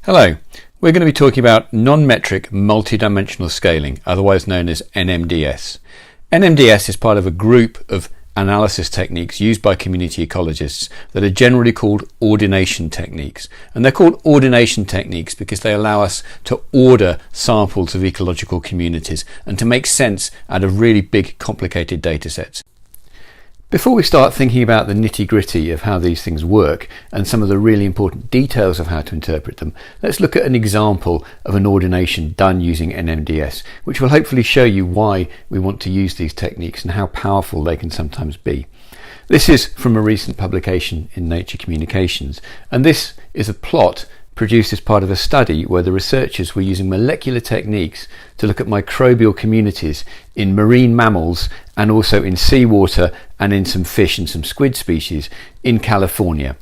Hello, we're going to be talking about non-metric multidimensional scaling, otherwise known as NMDS. NMDS is part of a group of analysis techniques used by community ecologists that are generally called ordination techniques. And they're called ordination techniques because they allow us to order samples of ecological communities and to make sense out of really big, complicated data sets. Before we start thinking about the nitty-gritty of how these things work and some of the really important details of how to interpret them, let's look at an example of an ordination done using NMDS, which will hopefully show you why we want to use these techniques and how powerful they can sometimes be. This is from a recent publication in Nature Communications, and this is a plot produced as part of a study where the researchers were using molecular techniques to look at microbial communities in marine mammals and also in seawater and in some fish and some squid species in California.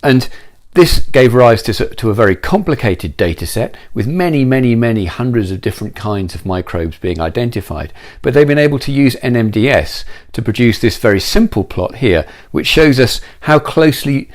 And this gave rise to a very complicated data set with many hundreds of different kinds of microbes being identified. But they've been able to use NMDS to produce this very simple plot here, which shows us how closely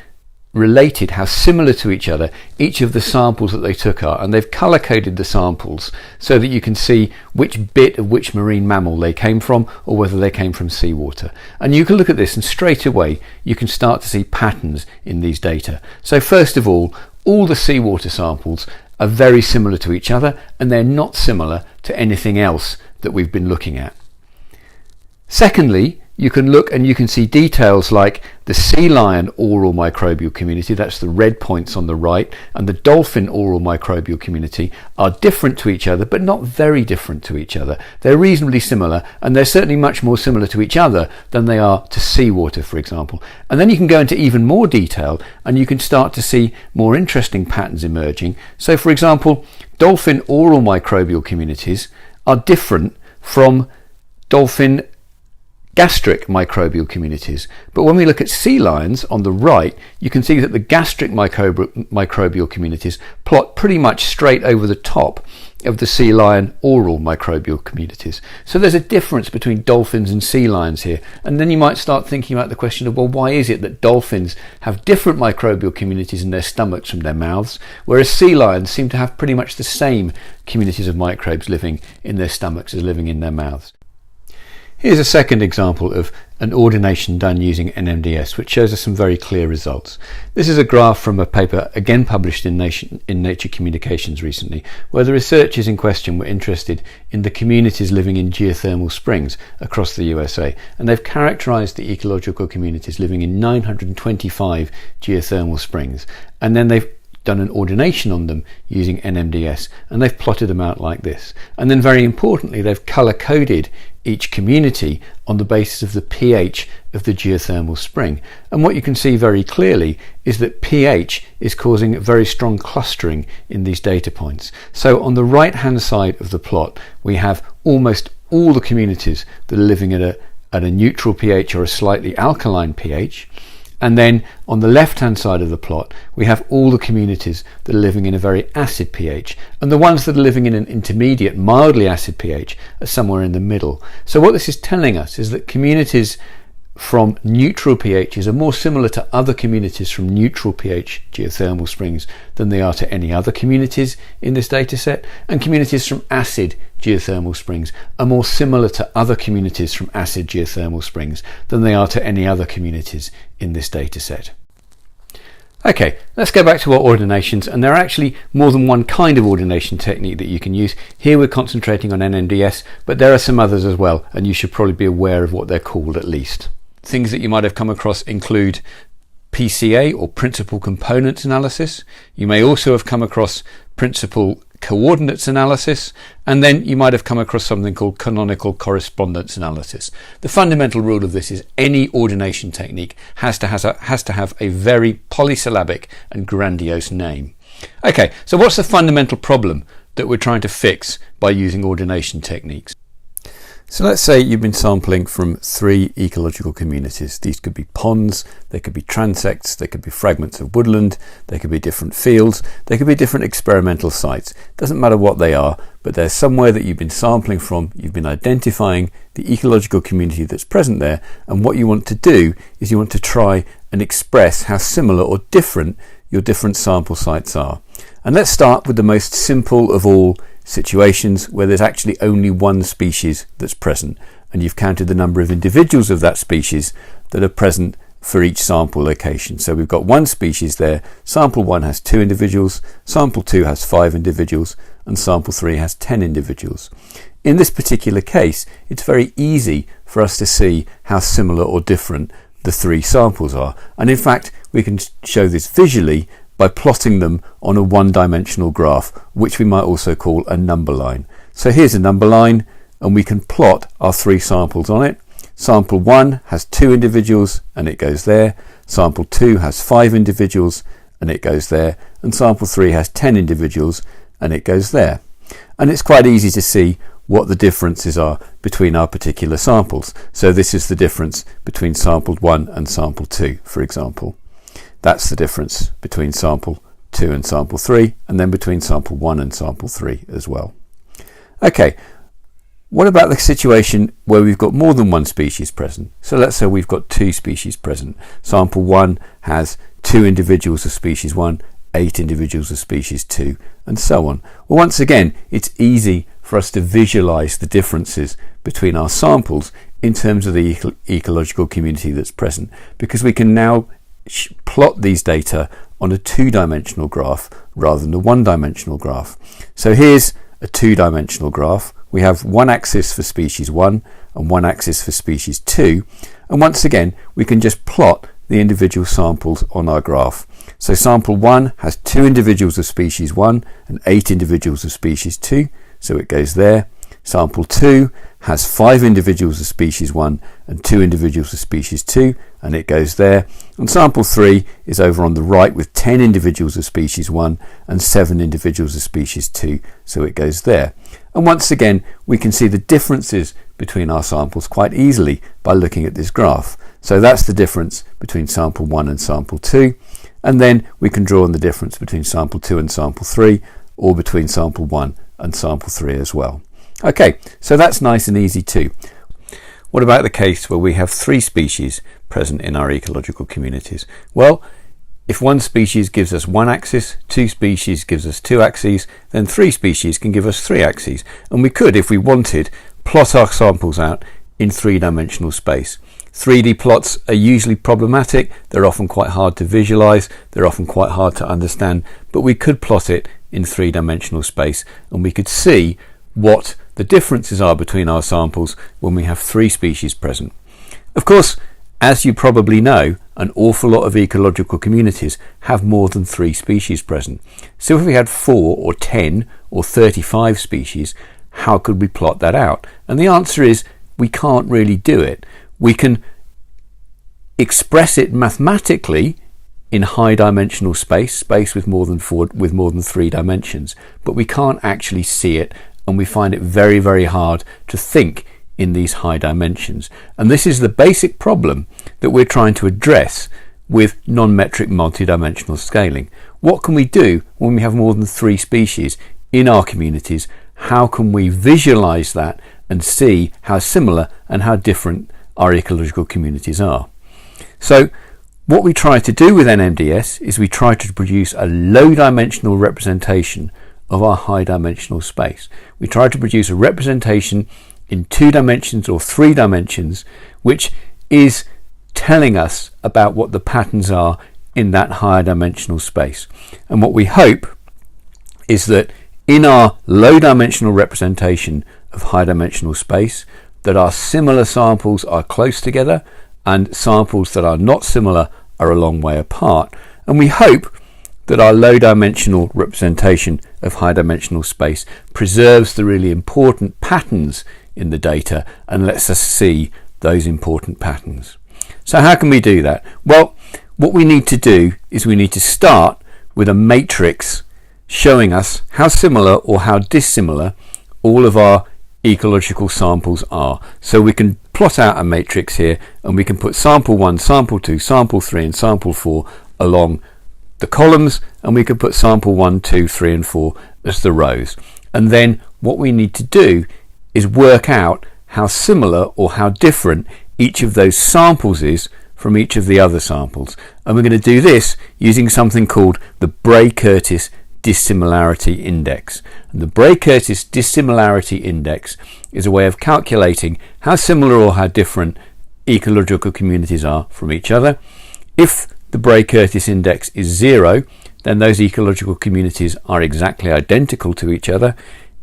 related, how similar to each other each of the samples that they took are, and they've color coded the samples so that you can see which bit of which marine mammal they came from or whether they came from seawater. And you can look at this and straight away you can start to see patterns in these data. So first of all the seawater samples are very similar to each other, and they're not similar to anything else that we've been looking at. Secondly, you can look and you can see details like the sea lion oral microbial community, that's the red points on the right, and the dolphin oral microbial community are different to each other, but not very different to each other. They're reasonably similar, and they're certainly much more similar to each other than they are to seawater, for example. And then you can go into even more detail and you can start to see more interesting patterns emerging. So for example, dolphin oral microbial communities are different from dolphin gastric microbial communities. But when we look at sea lions on the right, you can see that the gastric microbial communities plot pretty much straight over the top of the sea lion oral microbial communities. So there's a difference between dolphins and sea lions here. And then you might start thinking about the question of, well, why is it that dolphins have different microbial communities in their stomachs from their mouths, whereas sea lions seem to have pretty much the same communities of microbes living in their stomachs as living in their mouths? Here's a second example of an ordination done using NMDS, which shows us some very clear results. This is a graph from a paper again published in Nature Communications recently, where the researchers in question were interested in the communities living in geothermal springs across the USA, and they've characterized the ecological communities living in 925 geothermal springs, and then they've done an ordination on them using NMDS, and they've plotted them out like this. And then very importantly, they've color coded each community on the basis of the pH of the geothermal spring. And what you can see very clearly is that pH is causing very strong clustering in these data points. So on the right hand side of the plot we have almost all the communities that are living at a neutral pH or a slightly alkaline pH. And then on the left hand side of the plot we have all the communities that are living in a very acid pH, and the ones that are living in an intermediate mildly acid pH are somewhere in the middle. So what this is telling us is that communities from neutral pHs are more similar to other communities from neutral pH geothermal springs than they are to any other communities in this data set, and communities from acid geothermal springs are more similar to other communities from acid geothermal springs than they are to any other communities in this data set. Okay, let's go back to our ordinations, and there are actually more than one kind of ordination technique that you can use. Here we're concentrating on NMDS, but there are some others as well, and you should probably be aware of what they're called at least. Things that you might have come across include PCA, or principal components analysis. You may also have come across principal coordinates analysis, and then you might have come across something called canonical correspondence analysis. The fundamental rule of this is any ordination technique has to have a very polysyllabic and grandiose name. Okay, so what's the fundamental problem that we're trying to fix by using ordination techniques? So let's say you've been sampling from 3 ecological communities. These could be ponds, they could be transects, they could be fragments of woodland, they could be different fields, they could be different experimental sites. Doesn't matter what they are, but there's somewhere that you've been sampling from, you've been identifying the ecological community that's present there, and what you want to do is you want to try and express how similar or different your different sample sites are. And let's start with the most simple of all situations, where there's actually only one species that's present, and you've counted the number of individuals of that species that are present for each sample location. So we've got one species there. Sample 1 has 2 individuals, sample 2 has 5 individuals, and sample 3 has 10 individuals. In this particular case, it's very easy for us to see how similar or different the 3 samples are. And in fact, we can show this visually by plotting them on a one-dimensional graph, which we might also call a number line. So here's a number line, and we can plot our 3 samples on it. Sample 1 has 2 individuals, and it goes there. Sample 2 has 5 individuals, and it goes there. And sample 3 has 10 individuals, and it goes there. And it's quite easy to see what the differences are between our particular samples. So this is the difference between sample 1 and sample 2, for example. That's the difference between sample 2 and sample 3, and then between sample 1 and sample 3 as well. Okay, what about the situation where we've got more than one species present? So let's say we've got 2 species present. Sample 1 has 2 individuals of species 1, 8 individuals of species 2, and so on. Well, once again, it's easy for us to visualize the differences between our samples in terms of the ecological community that's present, because we can now plot these data on a 2-dimensional graph rather than a 1-dimensional graph. So here's a 2-dimensional graph. We have one axis for species 1 and one axis for species 2, and once again we can just plot the individual samples on our graph. So sample 1 has 2 individuals of species 1 and 8 individuals of species 2, so it goes there. Sample 2 has 5 individuals of species 1 and 2 individuals of species 2, and it goes there. And sample 3 is over on the right with 10 individuals of species 1 and 7 individuals of species 2, so it goes there. And once again, we can see the differences between our samples quite easily by looking at this graph. So that's the difference between sample 1 and sample 2, and then we can draw on the difference between sample 2 and sample 3, or between sample 1 and sample 3 as well. Okay, so that's nice and easy too. What about the case where we have 3 species present in our ecological communities? Well, if one species gives us one axis, 2 species gives us 2 axes, then 3 species can give us 3 axes. And we could, if we wanted, plot our samples out in 3-dimensional space. 3D plots are usually problematic. They're often quite hard to visualize. They're often quite hard to understand, but we could plot it in 3-dimensional space, and we could see what the differences are between our samples when we have 3 species present. Of course, as you probably know, an awful lot of ecological communities have more than 3 species present. So if we had 4 or 10 or 35 species, how could we plot that out? And the answer is we can't really do it. We can express it mathematically in high dimensional space with more than 3 dimensions, but we can't actually see it, and we find it very, very hard to think in these high dimensions. And this is the basic problem that we're trying to address with non-metric multidimensional scaling. What can we do when we have more than 3 species in our communities? How can we visualize that and see how similar and how different our ecological communities are? So what we try to do with NMDS is we try to produce a low dimensional representation of our high dimensional space. We try to produce a representation in 2 dimensions or 3 dimensions, which is telling us about what the patterns are in that higher dimensional space. And what we hope is that in our low dimensional representation of high dimensional space, that our similar samples are close together and samples that are not similar are a long way apart. And we hope that our low dimensional representation of high dimensional space preserves the really important patterns in the data and lets us see those important patterns. So how can we do that? Well, what we need to do is we need to start with a matrix showing us how similar or how dissimilar all of our ecological samples are. So we can plot out a matrix here, and we can put sample 1, sample 2, sample 3 and sample 4 along the columns, and we can put sample 1, 2, 3 and 4 as the rows. And then what we need to do is work out how similar or how different each of those samples is from each of the other samples. And we're going to do this using something called the Bray-Curtis dissimilarity index. And the Bray-Curtis dissimilarity index is a way of calculating how similar or how different ecological communities are from each other. If the Bray-Curtis index is 0, then those ecological communities are exactly identical to each other.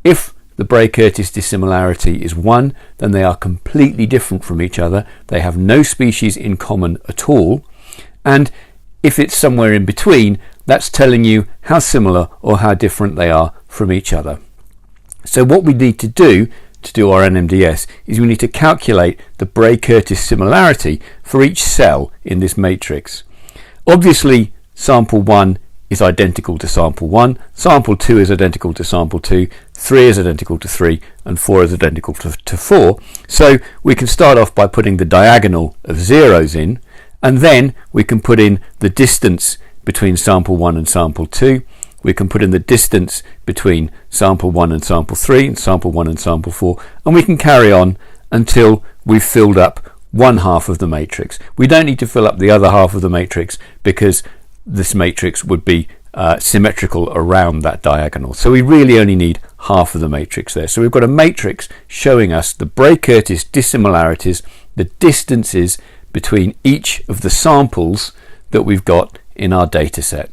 If the Bray-Curtis dissimilarity is 1, then they are completely different from each other. They have no species in common at all. And if it's somewhere in between, that's telling you how similar or how different they are from each other. So what we need to do our NMDS is we need to calculate the Bray-Curtis similarity for each cell in this matrix. Obviously, sample 1 is identical to sample 1, sample 2 is identical to sample 2, 3 is identical to 3, and 4 is identical to 4. So we can start off by putting the diagonal of zeros in, and then we can put in the distance between sample 1 and sample 2. We can put in the distance between sample 1 and sample 3, and sample 1 and sample 4, and we can carry on until we've filled up one half of the matrix. We don't need to fill up the other half of the matrix because this matrix would be symmetrical around that diagonal. So we really only need half of the matrix there. So we've got a matrix showing us the Bray-Curtis dissimilarities, the distances between each of the samples that we've got in our data set.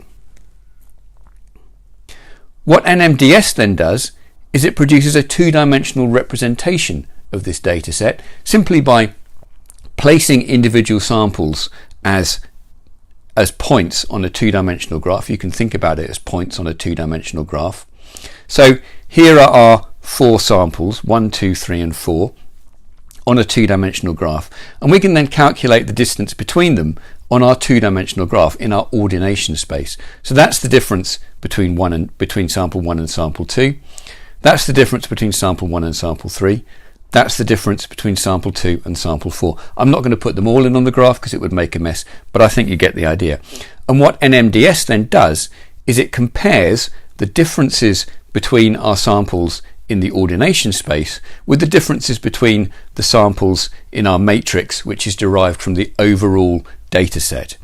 What NMDS then does is it produces a two-dimensional representation of this data set simply by placing individual samples as points on a two-dimensional graph. You can think about it as points on a two-dimensional graph. So here are our 4 samples, 1, 2, 3 and 4 on a two-dimensional graph, and we can then calculate the distance between them on our two-dimensional graph in our ordination space. So that's the difference between sample 1 and sample 2. That's the difference between sample 1 and sample 3. That's the difference between sample 2 and sample 4. I'm not going to put them all in on the graph because it would make a mess, but I think you get the idea. And what NMDS then does is it compares the differences between our samples in the ordination space with the differences between the samples in our matrix, which is derived from the overall data set.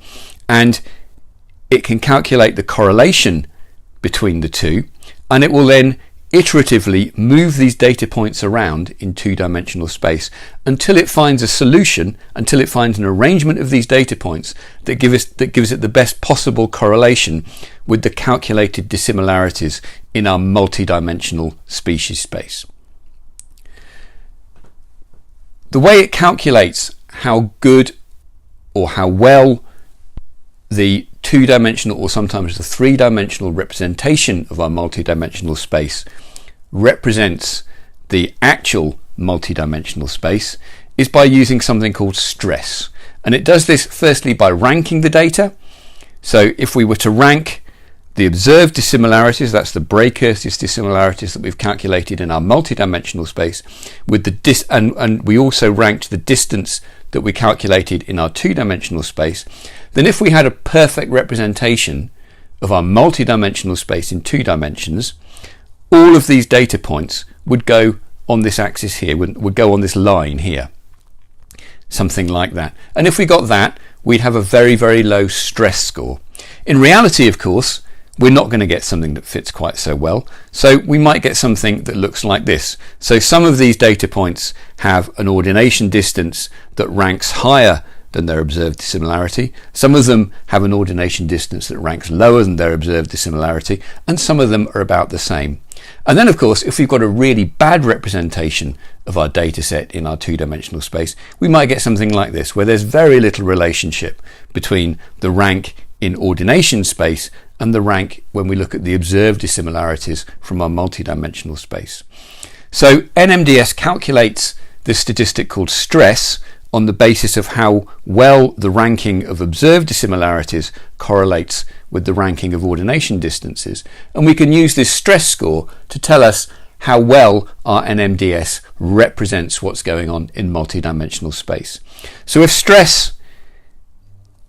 And it can calculate the correlation between the two, and it will then iteratively move these data points around in two-dimensional space until it finds a solution, until it finds an arrangement of these data points that gives it the best possible correlation with the calculated dissimilarities in our multidimensional species space. The way it calculates how good or how well the two-dimensional or sometimes the three-dimensional representation of our multidimensional space represents the actual multidimensional space is by using something called stress. And it does this firstly by ranking the data. So if we were to rank the observed dissimilarities, that's the Bray-Curtis dissimilarities that we've calculated in our multidimensional space, with the and we also ranked the distance that we calculated in our two-dimensional space, then if we had a perfect representation of our multidimensional space in 2 dimensions, all of these data points would go on this axis here, would go on this line here, something like that. And if we got that, we'd have a very, very low stress score. In reality, of course, we're not going to get something that fits quite so well. So we might get something that looks like this. So some of these data points have an ordination distance that ranks higher than their observed dissimilarity. Some of them have an ordination distance that ranks lower than their observed dissimilarity, and some of them are about the same. And then, of course, if we've got a really bad representation of our data set in our two-dimensional space, we might get something like this, where there's very little relationship between the rank in ordination space and the rank when we look at the observed dissimilarities from our multidimensional space. So NMDS calculates this statistic called stress on the basis of how well the ranking of observed dissimilarities correlates with the ranking of ordination distances. And we can use this stress score to tell us how well our NMDS represents what's going on in multidimensional space. So if stress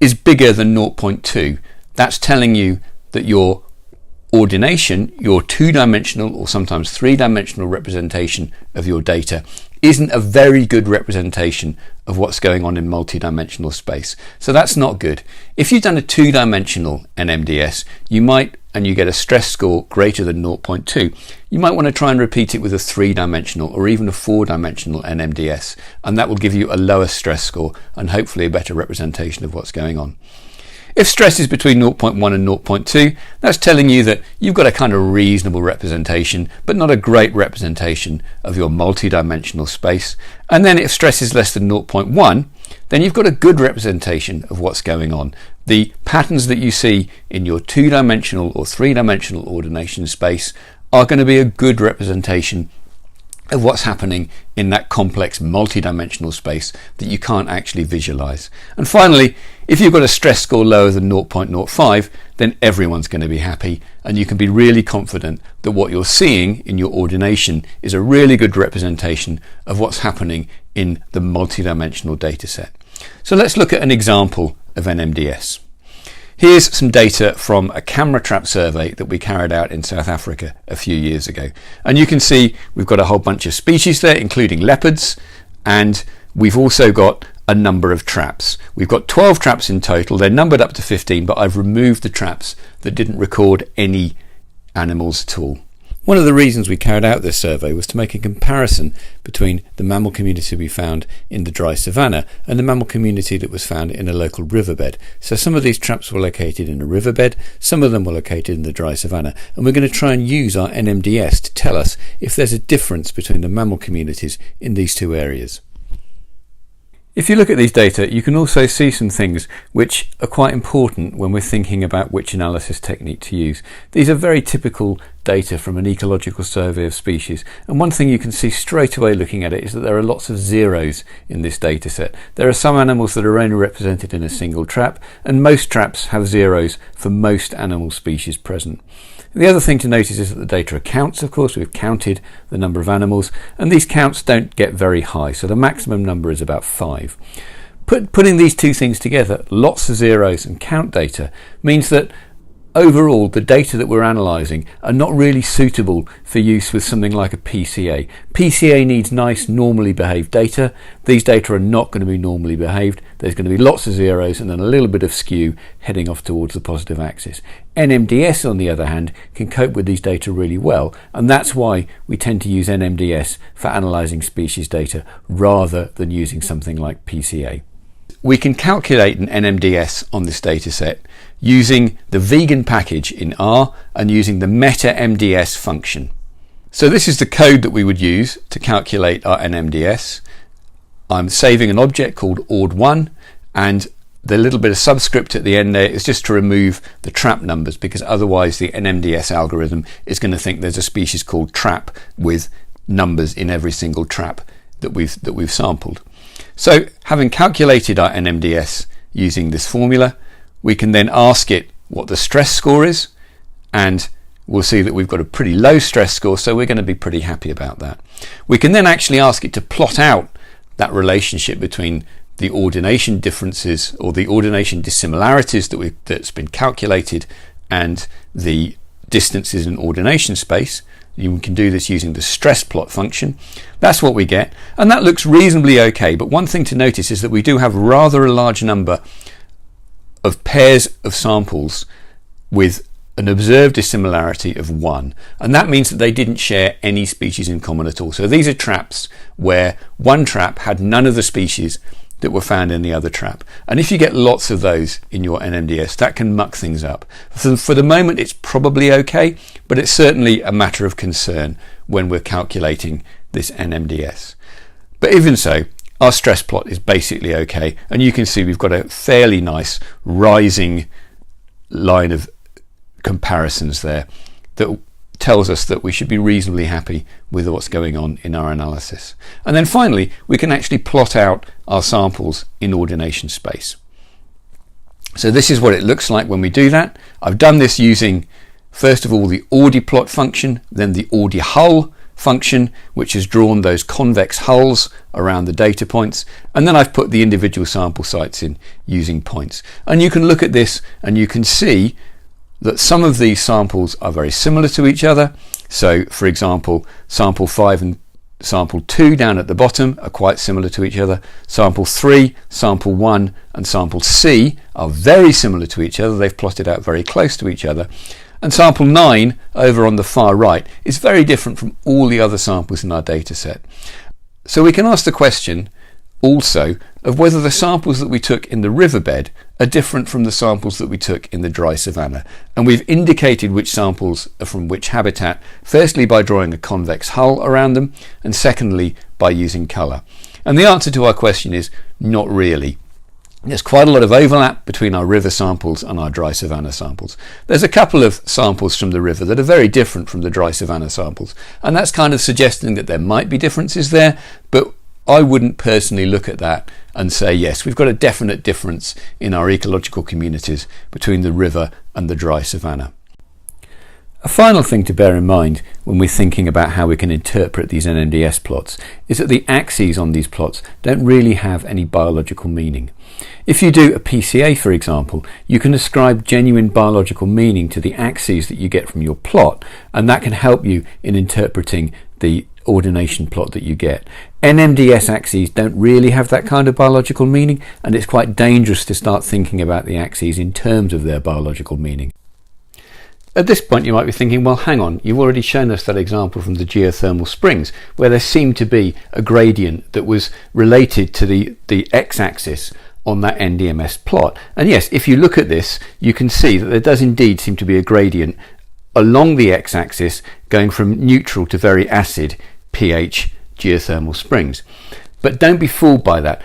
is bigger than 0.2, that's telling you that your ordination, your two-dimensional or sometimes three-dimensional representation of your data isn't a very good representation of what's going on in multidimensional space. So that's not good. If you've done a two-dimensional NMDS, you might and you get a stress score greater than 0.2, you might want to try and repeat it with a 3-dimensional or even a 4-dimensional NMDS, and that will give you a lower stress score and hopefully a better representation of what's going on. If stress is between 0.1 and 0.2, that's telling you that you've got a kind of reasonable representation, but not a great representation of your multi-dimensional space. And then if stress is less than 0.1, then you've got a good representation of what's going on. The patterns that you see in your 2-dimensional or 3-dimensional ordination space are going to be a good representation of what's happening in that complex multi-dimensional space that you can't actually visualize. And finally, if you've got a stress score lower than 0.05, then everyone's going to be happy, and you can be really confident that what you're seeing in your ordination is a really good representation of what's happening in the multi-dimensional data set. So let's look at an example of NMDS. Here's some data from a camera trap survey that we carried out in South Africa a few years ago. And you can see we've got a whole bunch of species there, including leopards, and we've also got a number of traps. We've got 12 traps in total. They're numbered up to 15, but I've removed the traps that didn't record any animals at all. One of the reasons we carried out this survey was to make a comparison between the mammal community we found in the dry savanna and the mammal community that was found in a local riverbed. So some of these traps were located in a riverbed, some of them were located in the dry savanna, and we're going to try and use our NMDS to tell us if there's a difference between the mammal communities in these two areas. If you look at these data, you can also see some things which are quite important when we're thinking about which analysis technique to use. These are very typical data from an ecological survey of species, and one thing you can see straight away looking at it is that there are lots of zeros in this data set. There are some animals that are only represented in a single trap, and most traps have zeros for most animal species present. The other thing to notice is that the data are counts, of course. We've counted the number of animals, and these counts don't get very high, so the maximum number is about 5. Putting these two things together, lots of zeros and count data, means that overall the data that we're analysing are not really suitable for use with something like a PCA. PCA needs nice, normally behaved data. These data are not going to be normally behaved. There's going to be lots of zeros and then a little bit of skew heading off towards the positive axis. NMDS, on the other hand, can cope with these data really well, and that's why we tend to use NMDS for analysing species data rather than using something like PCA. We can calculate an NMDS on this data set using the vegan package in R and using the meta MDS function. So this is the code that we would use to calculate our NMDS. I'm saving an object called ord1, and the little bit of subscript at the end there is just to remove the trap numbers, because otherwise the NMDS algorithm is going to think there's a species called trap with numbers in every single trap that we've sampled. So having calculated our NMDS using this formula, we can then ask it what the stress score is, and we'll see that we've got a pretty low stress score, so we're going to be pretty happy about that. We can then actually ask it to plot out that relationship between the ordination differences or the ordination dissimilarities that's been calculated and the distances in ordination space. You can do this using the stress plot function. That's what we get, and that looks reasonably okay. But one thing to notice is that we do have rather a large number of pairs of samples with an observed dissimilarity of 1, and that means that they didn't share any species in common at all. So these are traps where one trap had none of the species that were found in the other trap, and if you get lots of those in your NMDS, that can muck things up. So for the moment it's probably okay, but it's certainly a matter of concern when we're calculating this NMDS. But even so, our stress plot is basically okay, and you can see we've got a fairly nice rising line of comparisons there that tells us that we should be reasonably happy with what's going on in our analysis. And then finally, we can actually plot out our samples in ordination space. So this is what it looks like when we do that. I've done this using, first of all, the ordiplot function, then the ordihull function, which has drawn those convex hulls around the data points, and then I've put the individual sample sites in using points. And you can look at this and you can see that some of these samples are very similar to each other. So for example, sample 5 and sample 2 down at the bottom are quite similar to each other. Sample 3, sample 1 and sample C are very similar to each other. They've plotted out very close to each other. And sample 9 over on the far right is very different from all the other samples in our data set. So we can ask the question also of whether the samples that we took in the riverbed are different from the samples that we took in the dry savanna. And we've indicated which samples are from which habitat, firstly by drawing a convex hull around them, and secondly by using colour. And the answer to our question is not really. There's quite a lot of overlap between our river samples and our dry savanna samples. There's a couple of samples from the river that are very different from the dry savanna samples, and that's kind of suggesting that there might be differences there, but I wouldn't personally look at that and say, yes, we've got a definite difference in our ecological communities between the river and the dry savanna. A final thing to bear in mind when we're thinking about how we can interpret these NMDS plots is that the axes on these plots don't really have any biological meaning. If you do a PCA, for example, you can ascribe genuine biological meaning to the axes that you get from your plot, and that can help you in interpreting the ordination plot that you get. NMDS axes don't really have that kind of biological meaning, and it's quite dangerous to start thinking about the axes in terms of their biological meaning. At this point you might be thinking, well, hang on, you've already shown us that example from the geothermal springs where there seemed to be a gradient that was related to the x-axis on that NDMS plot. And yes, if you look at this, you can see that there does indeed seem to be a gradient along the x-axis going from neutral to very acid pH geothermal springs. But don't be fooled by that.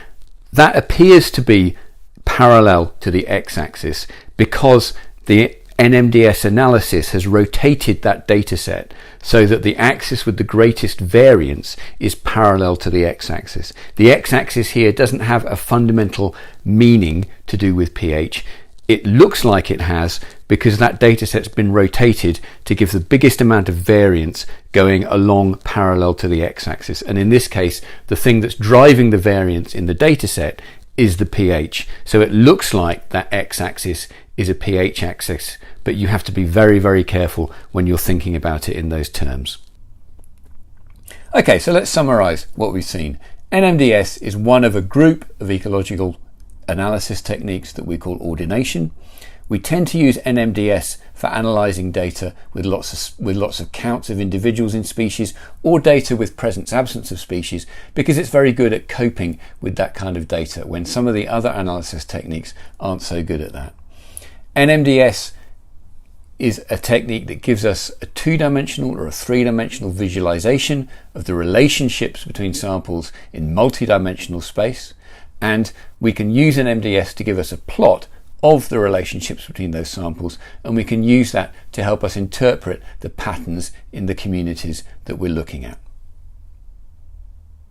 That appears to be parallel to the x-axis because the NMDS analysis has rotated that data set so that the axis with the greatest variance is parallel to the x-axis. The x-axis here doesn't have a fundamental meaning to do with pH. It looks like it has because that data set's been rotated to give the biggest amount of variance going along parallel to the x-axis. And in this case, the thing that's driving the variance in the data set is the pH. So it looks like that x-axis is a pH axis, but you have to be very, very careful when you're thinking about it in those terms. Okay, so let's summarize what we've seen. NMDS is one of a group of ecological analysis techniques that we call ordination. We tend to use NMDS for analysing data with lots of counts of individuals in species or data with presence-absence of species because it's very good at coping with that kind of data when some of the other analysis techniques aren't so good at that. NMDS is a technique that gives us a two-dimensional or a three-dimensional visualization of the relationships between samples in multi-dimensional space, and we can use NMDS to give us a plot of the relationships between those samples, and we can use that to help us interpret the patterns in the communities that we're looking at.